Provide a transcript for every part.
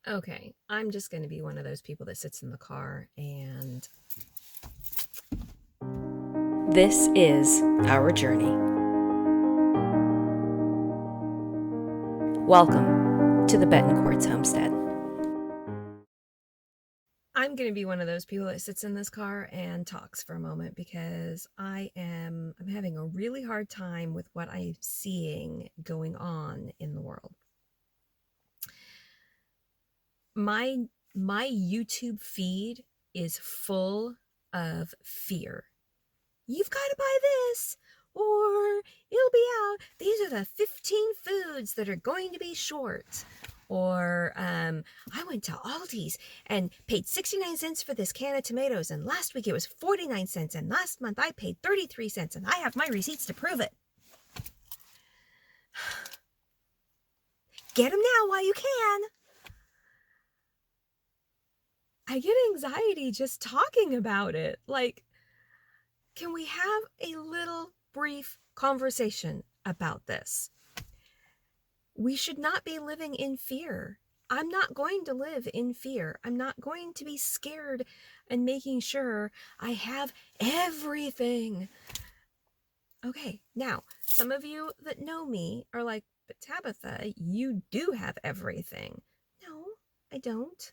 Okay, I'm just going to be one of those people that sits in the car and this is our journey. Welcome to the Betancourts homestead. I'm going to be one of those people that sits in this car and talks for a moment because I'm having a really hard time with what I'm seeing going on in the world. My YouTube feed is full of fear. You've got to buy this or it'll be out. These are the 15 foods that are going to be short. Or I went to Aldi's and paid 69 cents for this can of tomatoes, and last week it was 49 cents, and last month I paid 33 cents, and I have my receipts to prove it. Get them now while you can. I get anxiety just talking about it. Like, can we have a little brief conversation about this? We should not be living in fear. I'm not going to live in fear. I'm not going to be scared and making sure I have everything. Okay, now, some of you that know me are like, but Tabitha, you do have everything. No, I don't.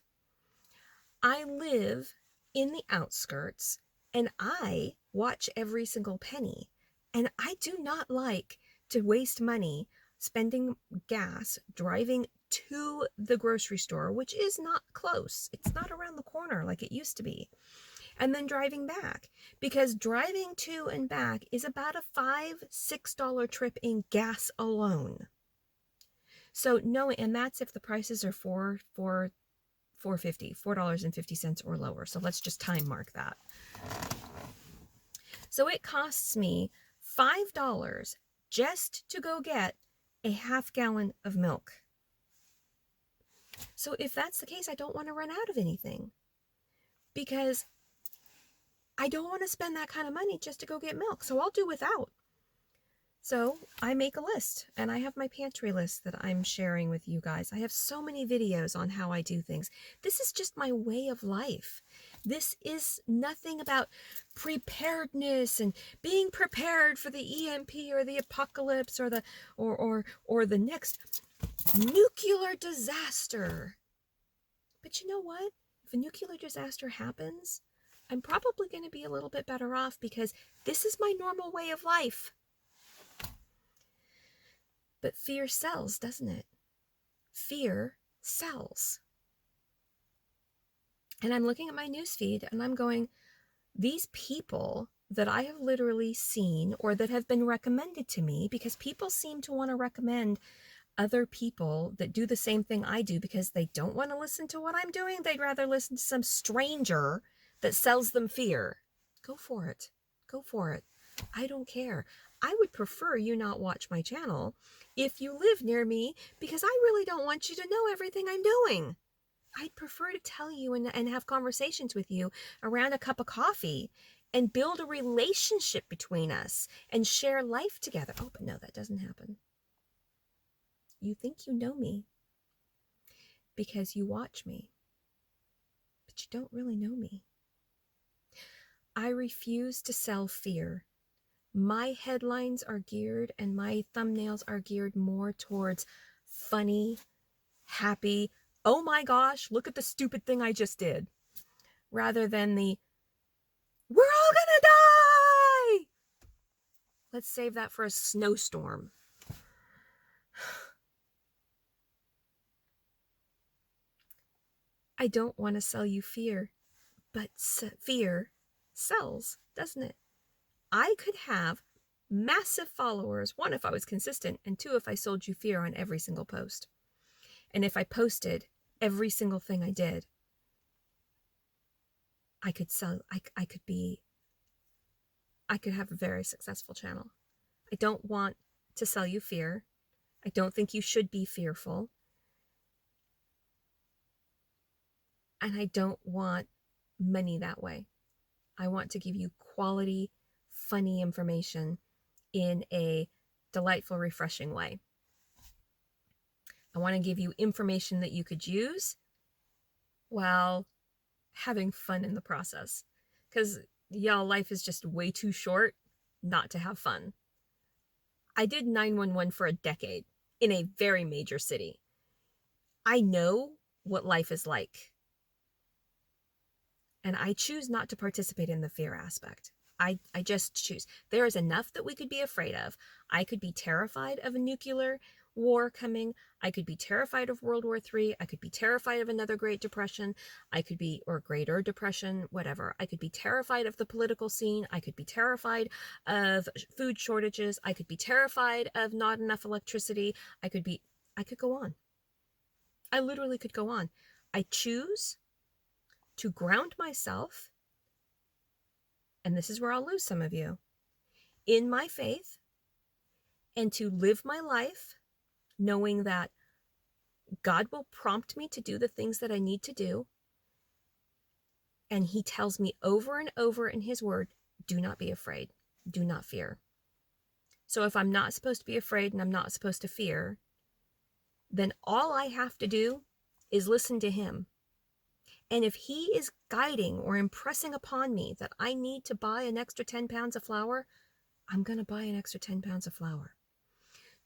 I live in the outskirts and I watch every single penny. And I do not like to waste money spending gas driving to the grocery store, which is not close. It's not around the corner like it used to be. And then driving back, because driving to and back is about a $5-6 trip in gas alone. So no, and that's if the prices are $4.50 or lower. So let's just time mark that. So it costs me $5 just to go get a half gallon of milk. So if that's the case, I don't want to run out of anything because I don't want to spend that kind of money just to go get milk. So I'll do without. So I make a list, and I have my pantry list that I'm sharing with you guys. I have so many videos on how I do things. This is just my way of life. This is nothing about preparedness and being prepared for the EMP or the apocalypse or the next nuclear disaster. But you know what? If a nuclear disaster happens, I'm probably going to be a little bit better off because this is my normal way of life. But fear sells, doesn't it? Fear sells. And I'm looking at my newsfeed and I'm going, these people that I have literally seen or that have been recommended to me, because people seem to want to recommend other people that do the same thing I do because they don't want to listen to what I'm doing. They'd rather listen to some stranger that sells them fear. Go for it. Go for it. I don't care. I would prefer you not watch my channel if you live near me because I really don't want you to know everything I'm doing. I'd prefer to tell you and have conversations with you around a cup of coffee and build a relationship between us and share life together. Oh, but no, that doesn't happen. You think you know me because you watch me, but you don't really know me. I refuse to sell fear. My headlines are geared and my thumbnails are geared more towards funny, happy, oh my gosh, look at the stupid thing I just did, rather than the, we're all gonna die! Let's save that for a snowstorm. I don't want to sell you fear, but fear sells, doesn't it? I could have massive followers, one, if I was consistent, and two, if I sold you fear on every single post. And if I posted every single thing I did, I could sell, I could have a very successful channel. I don't want to sell you fear. I don't think you should be fearful. And I don't want money that way. I want to give you quality, funny information in a delightful, refreshing way. I want to give you information that you could use while having fun in the process. Because, y'all, life is just way too short not to have fun. I did 911 for a decade in a very major city. I know what life is like. And I choose not to participate in the fear aspect. I just choose. There is enough that we could be afraid of. I could be terrified of a nuclear war coming. I could be terrified of World War III. I could be terrified of another Great Depression. I could be, or Greater Depression, whatever. I could be terrified of the political scene. I could be terrified of food shortages. I could be terrified of not enough electricity. I could go on. I literally could go on. I choose to ground myself, and this is where I'll lose some of you, in my faith, and to live my life knowing that God will prompt me to do the things that I need to do. And he tells me over and over in his word, do not be afraid. Do not fear. So if I'm not supposed to be afraid and I'm not supposed to fear, then all I have to do is listen to him. And if he is guiding or impressing upon me that I need to buy an extra 10 pounds of flour, I'm going to buy an extra 10 pounds of flour.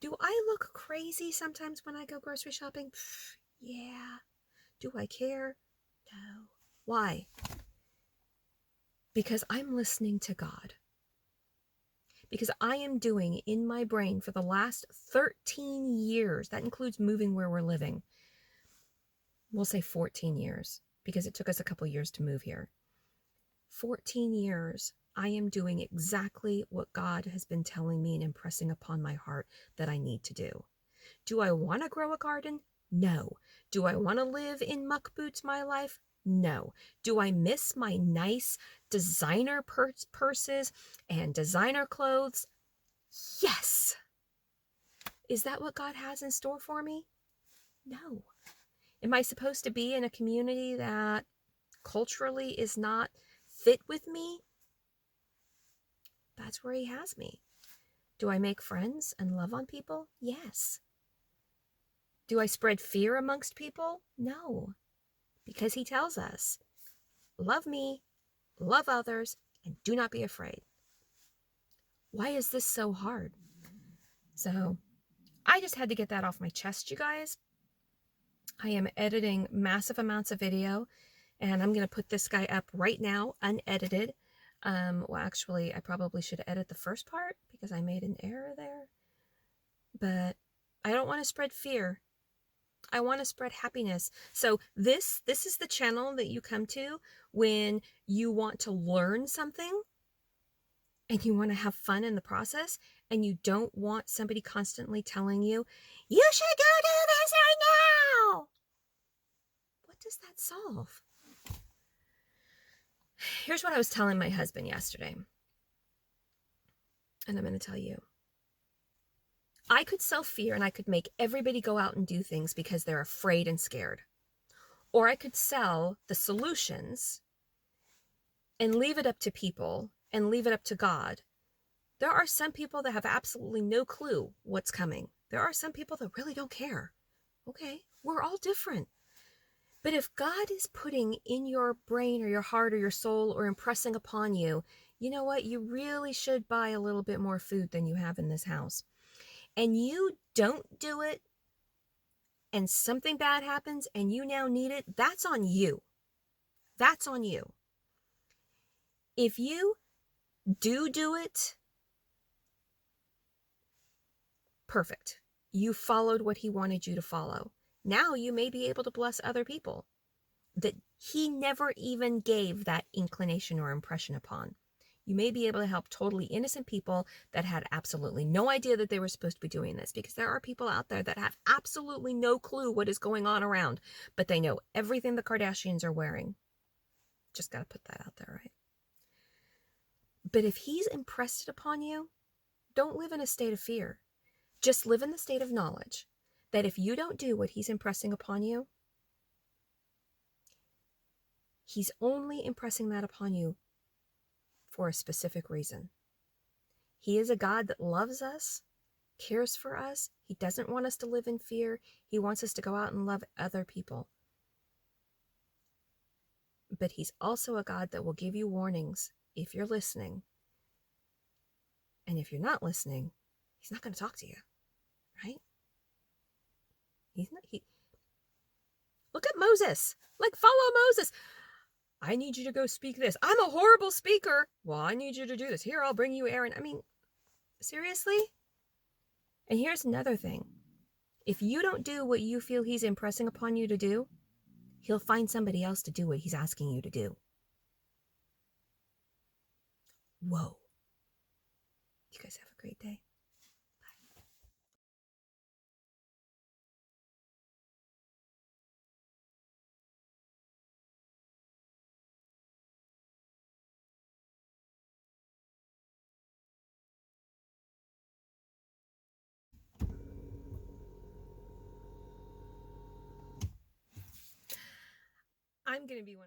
Do I look crazy sometimes when I go grocery shopping? Yeah. Do I care? No. Why? Because I'm listening to God. Because I am doing in my brain for the last 13 years, that includes moving where we're living. We'll say 14 years, because it took us a couple years to move here. 14 years, I am doing exactly what God has been telling me and impressing upon my heart that I need to do. Do I want to grow a garden? No. Do I want to live in muck boots my life? No. Do I miss my nice designer purses and designer clothes? Yes. Is that what God has in store for me? No. Am I supposed to be in a community that culturally is not fit with me? That's where he has me. Do I make friends and love on people? Yes. Do I spread fear amongst people? No. Because he tells us, love me, love others, and do not be afraid. Why is this so hard? So I just had to get that off my chest, you guys. I am editing massive amounts of video, and I'm going to put this guy up right now, unedited. Well, actually, I probably should edit the first part because I made an error there. But I don't want to spread fear. I want to spread happiness. So this is the channel that you come to when you want to learn something and you want to have fun in the process, and you don't want somebody constantly telling you, you should go do this right now. What does that solve? Here's what I was telling my husband yesterday. And I'm going to tell you. I could sell fear and I could make everybody go out and do things because they're afraid and scared. Or I could sell the solutions and leave it up to people and leave it up to God. There are some people that have absolutely no clue what's coming. There are some people that really don't care. Okay, we're all different. But if God is putting in your brain or your heart or your soul or impressing upon you, you know what? You really should buy a little bit more food than you have in this house. And you don't do it, and something bad happens and you now need it, that's on you. That's on you. If you do it, perfect. You followed what he wanted you to follow. Now you may be able to bless other people that he never even gave that inclination or impression upon. You may be able to help totally innocent people that had absolutely no idea that they were supposed to be doing this, because there are people out there that have absolutely no clue what is going on around, but they know everything the Kardashians are wearing. Just got to put that out there, right? But if he's impressed it upon you, don't live in a state of fear. Just live in the state of knowledge that if you don't do what he's impressing upon you, he's only impressing that upon you for a specific reason. He is a God that loves us, cares for us. He doesn't want us to live in fear. He wants us to go out and love other people. but he's also a God that will give you warnings if you're listening. And if you're not listening, he's not going to talk to you, right? Look at Moses. Like, follow Moses. I need you to go speak this. I'm a horrible speaker. Well, I need you to do this. Here, I'll bring you Aaron. I mean, seriously? And here's another thing. If you don't do what you feel he's impressing upon you to do, he'll find somebody else to do what he's asking you to do. Whoa. You guys have a great day. I'm going to be one.